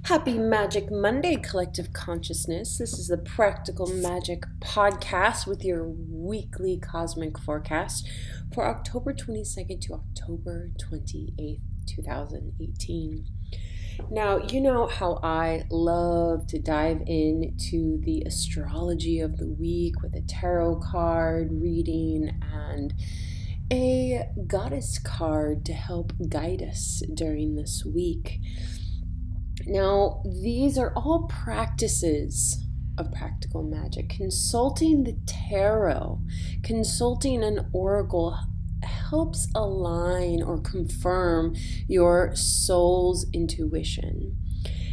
Happy Magic Monday, Collective Consciousness. This is the Practical Magic Podcast with your weekly cosmic forecast for October 22nd to October 28th, 2018. Now, you know how I love to dive into the astrology of the week with a tarot card reading and a goddess card to help guide us during this week. Now, these are all practices of practical magic. Consulting the tarot, consulting an oracle helps align or confirm your soul's intuition.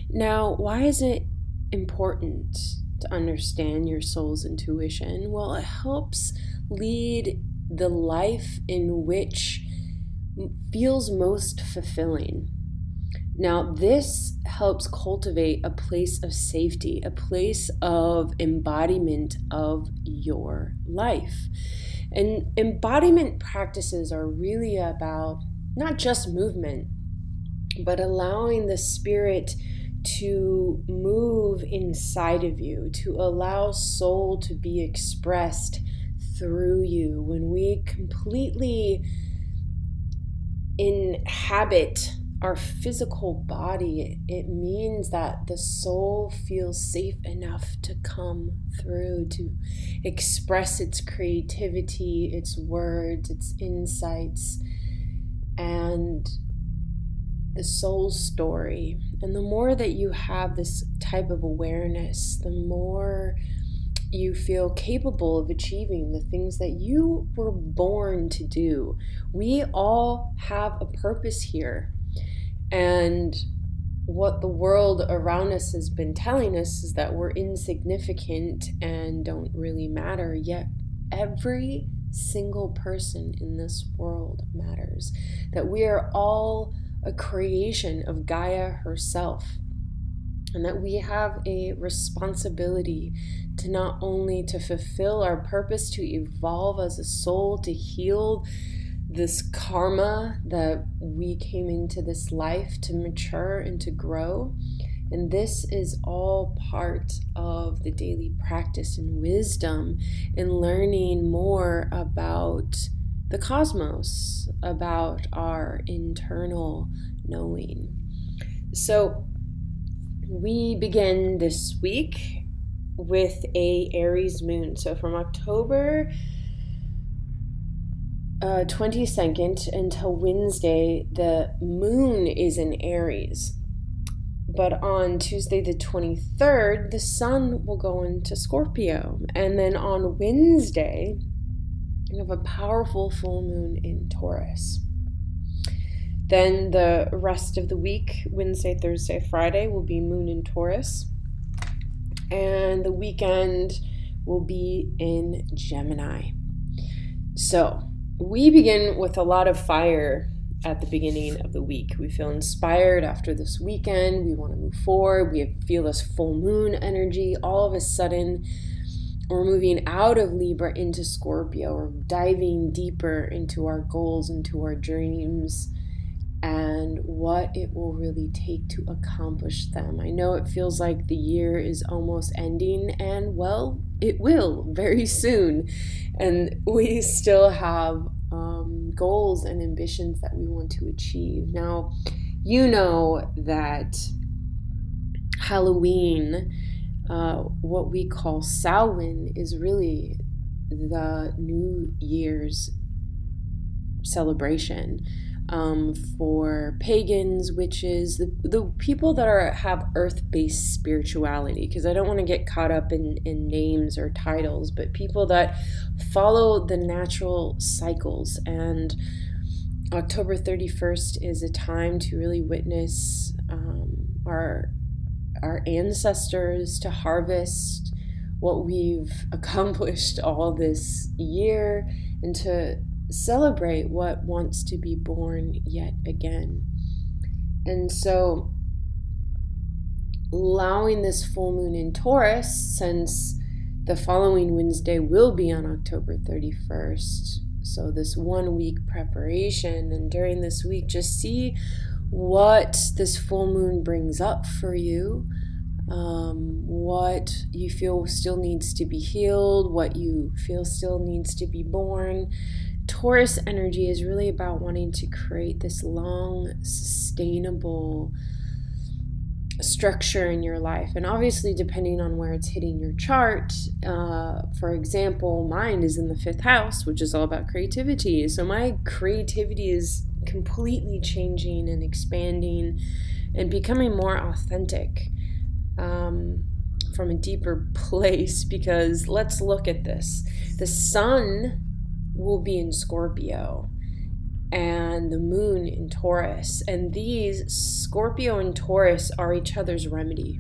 Now, why is it important to understand your soul's intuition? Well, it helps lead the life in which feels most fulfilling. Now, this helps cultivate a place of safety, a place of embodiment of your life. And embodiment practices are really about not just movement, but allowing the spirit to move inside of you, to allow soul to be expressed through you. When we completely inhabit our physical body, it means that the soul feels safe enough to come through, to express its creativity, its words, its insights, and the soul's story. And the more that you have this type of awareness, the more you feel capable of achieving the things that you were born to do. We all have a purpose here. And what the world around us has been telling us is that we're insignificant and don't really matter, yet every single person in this world matters. That we are all a creation of Gaia herself, and that we have a responsibility to not only to fulfill our purpose, to evolve as a soul, to heal this karma that we came into this life to mature and to grow. And this is all part of the daily practice and wisdom in learning more about the cosmos, about our internal knowing. So we begin this week with a Aries moon. So from October 22nd until Wednesday, the moon is in Aries. But on Tuesday the 23rd, the sun will go into Scorpio. And then on Wednesday, we have a powerful full moon in Taurus. Then the rest of the week, Wednesday, Thursday, Friday, will be moon in Taurus. And the weekend will be in Gemini. So we begin with a lot of fire at the beginning of the week. We feel inspired after this weekend. We want to move forward. We feel this full moon energy. All of a sudden, we're moving out of Libra into Scorpio. We're diving deeper into our goals, into our dreams, and what it will really take to accomplish them. I know it feels like the year is almost ending, and well, it will very soon. And we still have goals and ambitions that we want to achieve. Now, you know that Halloween, what we call Samhain, is really the New Year's celebration for pagans, witches, the people that have earth-based spirituality, because I don't want to get caught up in names or titles, but people that follow the natural cycles. And October 31st is a time to really witness our ancestors, to harvest what we've accomplished all this year, and to celebrate what wants to be born yet again. And so allowing this full moon in Taurus, since the following Wednesday will be on October 31st, so this 1 week preparation, and during this week just see what this full moon brings up for you, what you feel still needs to be healed, what you feel still needs to be born. Taurus energy is really about wanting to create this long, sustainable structure in your life. And obviously, depending on where it's hitting your chart, for example, mine is in the 5th house, which is all about creativity. So my creativity is completely changing and expanding and becoming more authentic, from a deeper place. Because let's look at this. The sun will be in Scorpio and the moon in Taurus. And these, Scorpio and Taurus, are each other's remedy.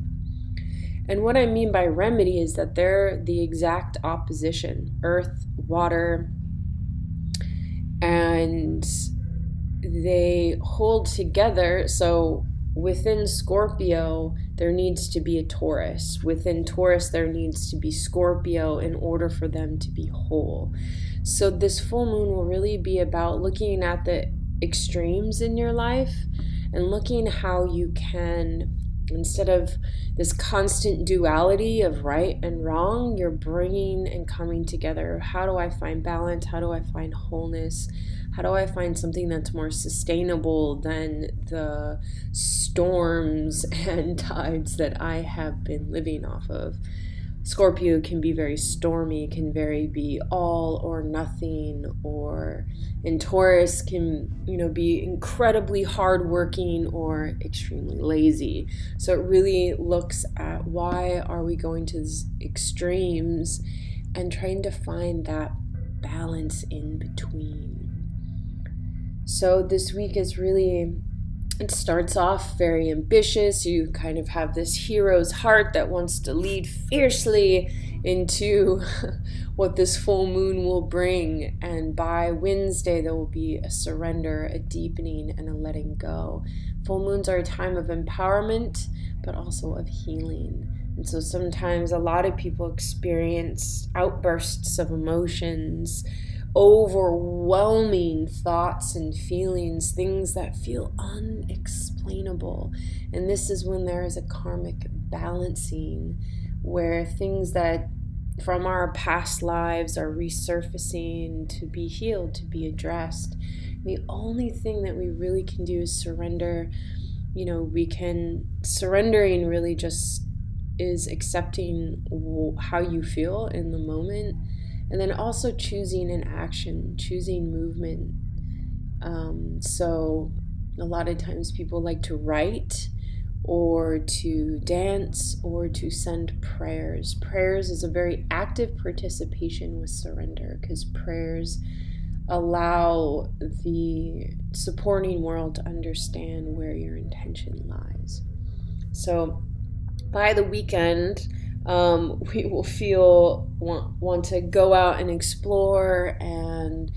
And what I mean by remedy is that they're the exact opposition: earth, water, and they hold together. So within Scorpio, there needs to be a Taurus. Within Taurus, there needs to be Scorpio in order for them to be whole. So this full moon will really be about looking at the extremes in your life and looking how you can, instead of this constant duality of right and wrong, you're bringing and coming together. How do I find balance? How do I find wholeness? How do I find something that's more sustainable than the storms and tides that I have been living off of? Scorpio can be very stormy, can be all or nothing, and Taurus can, be incredibly hardworking or extremely lazy. So it really looks at why are we going to these extremes and trying to find that balance in between. So this week is really, it starts off very ambitious. You kind of have this hero's heart that wants to lead fiercely into what this full moon will bring. And by Wednesday, there will be a surrender, a deepening, and a letting go. Full moons are a time of empowerment, but also of healing. And so sometimes a lot of people experience outbursts of emotions, overwhelming thoughts and feelings, things that feel unexplainable. And this is when there is a karmic balancing, where things that from our past lives are resurfacing to be healed, to be addressed. And the only thing that we really can do is surrender. Surrendering really just is accepting how you feel in the moment. And then also choosing an action, choosing movement. So a lot of times people like to write or to dance or to send prayers. Prayers is a very active participation with surrender, because prayers allow the supporting world to understand where your intention lies. So by the weekend, we will want to go out and explore and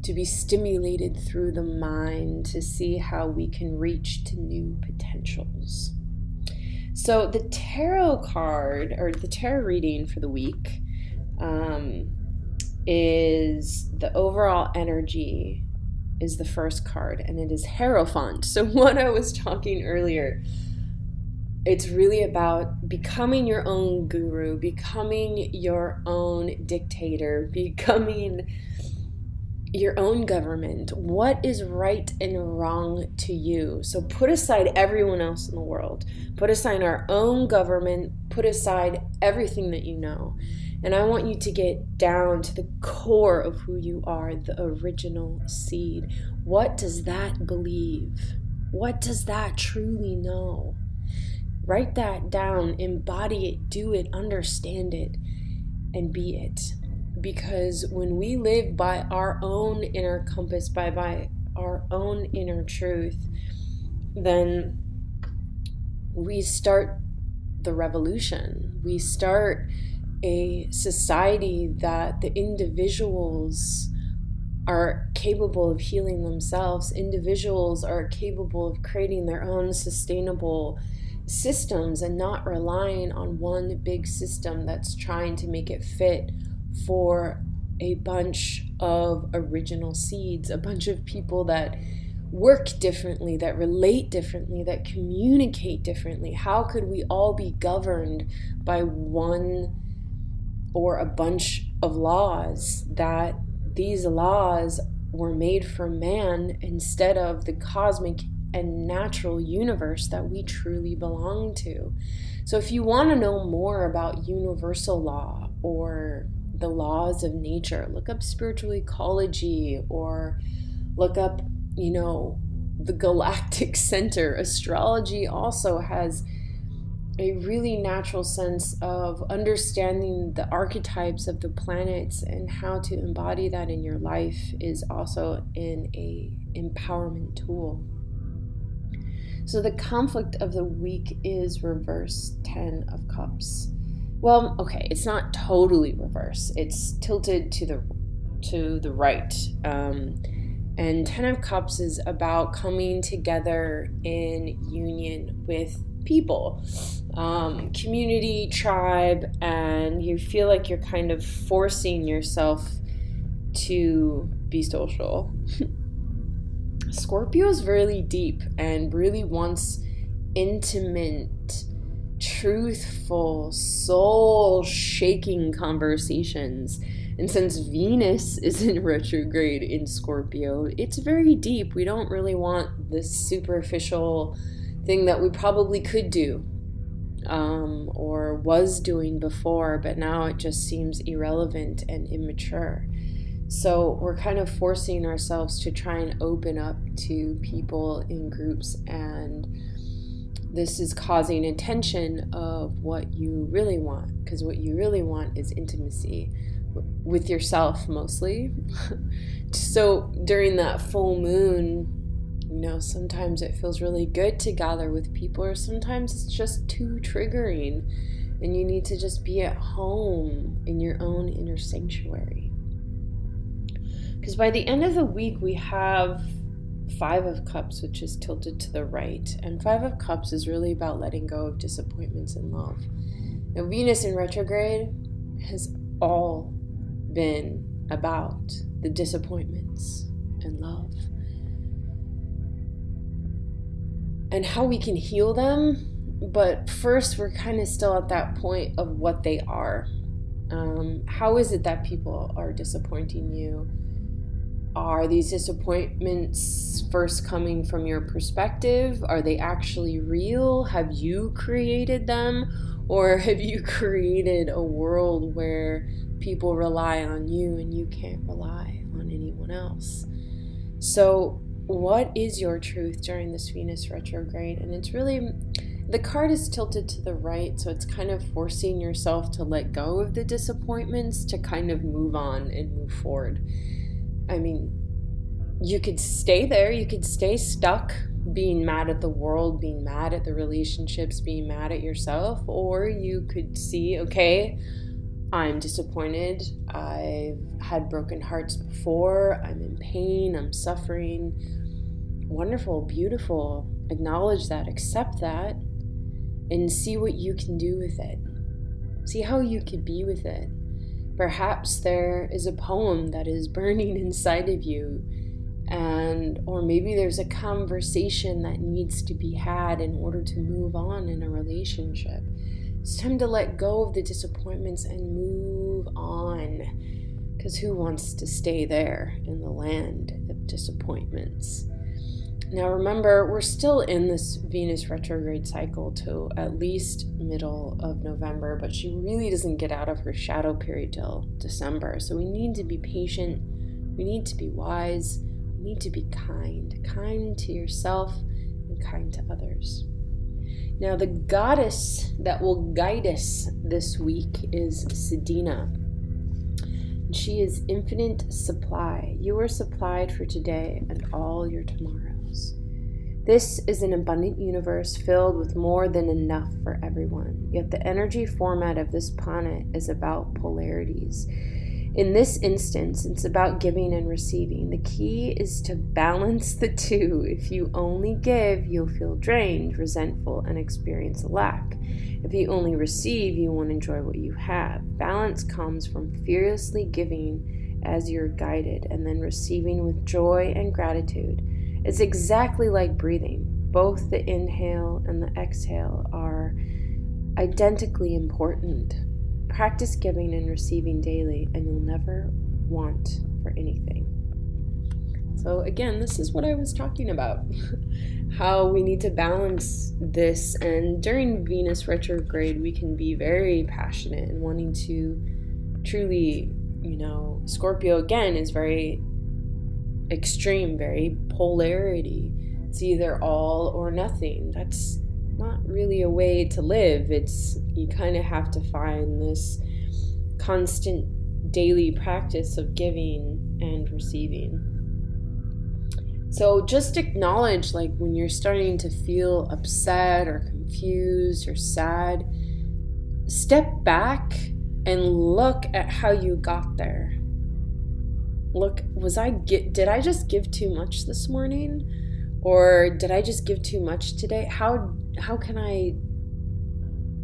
to be stimulated through the mind to see how we can reach to new potentials. So the tarot card, or the tarot reading for the week, is the overall energy is the first card, and it is Hierophant. So what I was talking earlier, it's really about becoming your own guru, becoming your own dictator, becoming your own government. What is right and wrong to you? So put aside everyone else in the world. Put aside our own government. Put aside everything that you know. And I want you to get down to the core of who you are, the original seed. What does that believe? What does that truly know? Write that down, embody it, do it, understand it, and be it. Because when we live by our own inner compass, by our own inner truth, then we start the revolution. We start a society that the individuals are capable of healing themselves. Individuals are capable of creating their own sustainable systems and not relying on one big system that's trying to make it fit for a bunch of original seeds, a bunch of people that work differently, that relate differently, that communicate differently? How could we all be governed by one or a bunch of laws, that these laws were made for man instead of the cosmic and natural universe that we truly belong to? So if you want to know more about universal law or the laws of nature, look up spiritual ecology, or look up, the galactic center. Astrology also has a really natural sense of understanding the archetypes of the planets, and how to embody that in your life is also an empowerment tool. So the conflict of the week is reverse 10 of Cups. Well, okay, it's not totally reverse. It's tilted to the right. And 10 of Cups is about coming together in union with people, community, tribe, and you feel like you're kind of forcing yourself to be social. Scorpio is really deep and really wants intimate, truthful, soul-shaking conversations. And since Venus is in retrograde in Scorpio, it's very deep. We don't really want this superficial thing that we probably could do or was doing before, but now it just seems irrelevant and immature. So we're kind of forcing ourselves to try and open up to people in groups, and this is causing a tension of what you really want, because what you really want is intimacy with yourself mostly. So during that full moon, sometimes it feels really good to gather with people, or sometimes it's just too triggering and you need to just be at home in your own inner sanctuary. Because by the end of the week, we have 5 of Cups, which is tilted to the right. And 5 of Cups is really about letting go of disappointments in love. Now, Venus in retrograde has all been about the disappointments in love and how we can heal them. But first, we're kind of still at that point of what they are. How is it that people are disappointing you? Are these disappointments first coming from your perspective? Are they actually real? Have you created them? Or have you created a world where people rely on you and you can't rely on anyone else? So what is your truth during this Venus retrograde? And it's really, the card is tilted to the right, so it's kind of forcing yourself to let go of the disappointments to kind of move on and move forward. I mean, you could stay there, you could stay stuck being mad at the world, being mad at the relationships, being mad at yourself, or you could see, okay, I'm disappointed, I've had broken hearts before, I'm in pain, I'm suffering. Wonderful, beautiful, acknowledge that, accept that, and see what you can do with it. See how you could be with it. Perhaps there is a poem that is burning inside of you, or maybe there's a conversation that needs to be had in order to move on in a relationship. It's time to let go of the disappointments and move on, because who wants to stay there in the land of disappointments? Now remember, we're still in this Venus retrograde cycle to at least middle of November, but she really doesn't get out of her shadow period till December. So we need to be patient, we need to be wise, we need to be kind to yourself and kind to others. Now the goddess that will guide us this week is Sedina. She is infinite supply. You are supplied for today and all your tomorrows. This is an abundant universe filled with more than enough for everyone. Yet the energy format of this planet is about polarities. In this instance, it's about giving and receiving. The key is to balance the two. If you only give, you'll feel drained, resentful, and experience a lack. If you only receive, you won't enjoy what you have. Balance comes from fearlessly giving as you're guided, and then receiving with joy and gratitude. It's exactly like breathing. Both the inhale and the exhale are identically important. Practice giving and receiving daily, and you'll never want for anything. So again, this is what I was talking about. How we need to balance this. And during Venus retrograde, we can be very passionate and wanting to truly, Scorpio again is very extreme, very polarity. It's either all or nothing. That's not really a way to live. You kind of have to find this constant daily practice of giving and receiving. So just acknowledge, like, when you're starting to feel upset or confused or sad, step back and look at how you got there. Look, did I just give too much this morning? Or did I just give too much today? How can I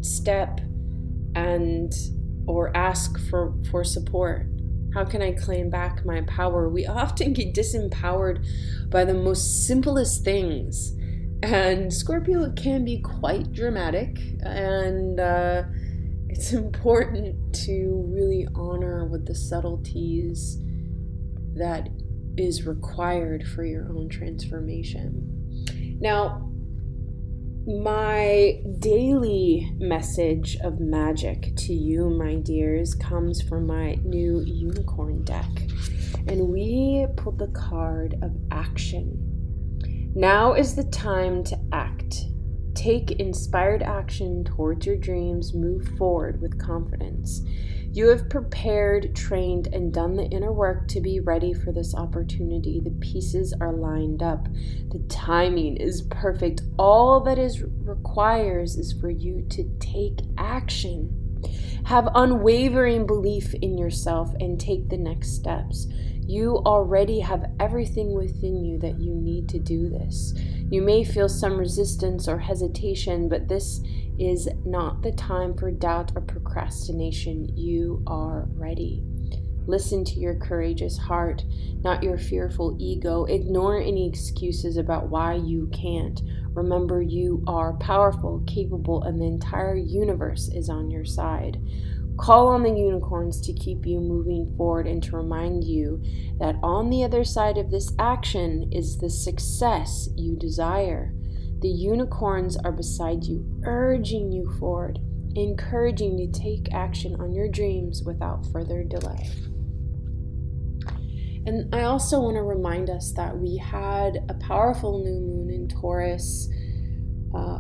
step or ask for support? How can I claim back my power? We often get disempowered by the most simplest things. And Scorpio can be quite dramatic, and it's important to really honor what the subtleties that is required for your own transformation. Now, my daily message of magic to you, my dears, comes from my new unicorn deck. And we pulled the card of action. Now is the time to act. Take inspired action towards your dreams. Move forward with confidence. You have prepared, trained, and done the inner work to be ready for this opportunity. The pieces are lined up. The timing is perfect. All that is requires is for you to take action. Have unwavering belief in yourself and take the next steps. You already have everything within you that you need to do this. You may feel some resistance or hesitation, but this is not the time for doubt or procrastination. You are ready. Listen to your courageous heart, not your fearful ego. Ignore any excuses about why you can't. Remember, you are powerful, capable, and the entire universe is on your side. Call on the unicorns to keep you moving forward and to remind you that on the other side of this action is the success you desire. The unicorns are beside you, urging you forward, encouraging you to take action on your dreams without further delay. And I also want to remind us that we had a powerful new moon in Taurus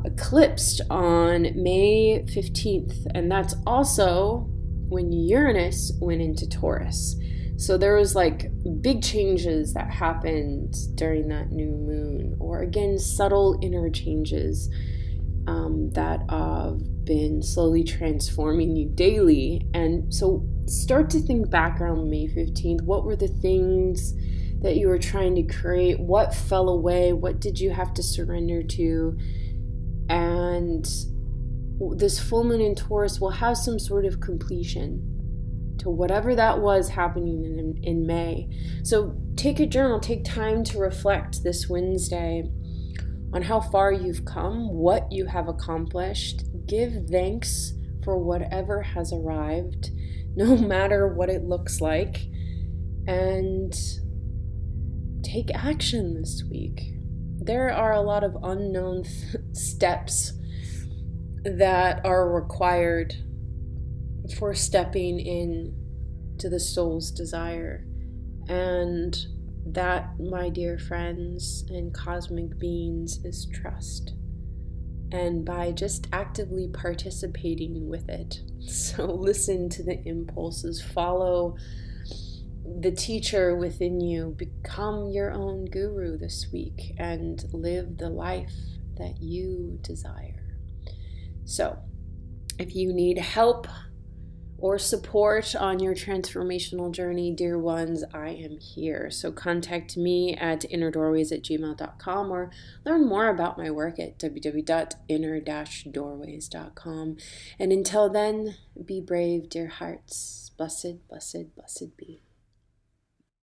eclipsed on May 15th, and that's also when Uranus went into Taurus. So there was like big changes that happened during that new moon, or again, subtle inner changes that have been slowly transforming you daily. And so start to think back around May 15th. What were the things that you were trying to create? What fell away? What did you have to surrender to? And this full moon in Taurus will have some sort of completion to whatever that was happening in May. So take a journal, take time to reflect this Wednesday on how far you've come, what you have accomplished. Give thanks for whatever has arrived, no matter what it looks like, and take action this week. There are a lot of unknown steps that are required for stepping in to the soul's desire. And that, my dear friends and cosmic beings, is trust. And by just actively participating with it. So listen to the impulses, follow the teacher within you, become your own guru this week, and live the life that you desire. So, if you need help or support on your transformational journey, dear ones, I am here. So contact me at innerdoorways@gmail.com or learn more about my work at www.inner-doorways.com. And until then, be brave, dear hearts. Blessed, blessed, blessed be.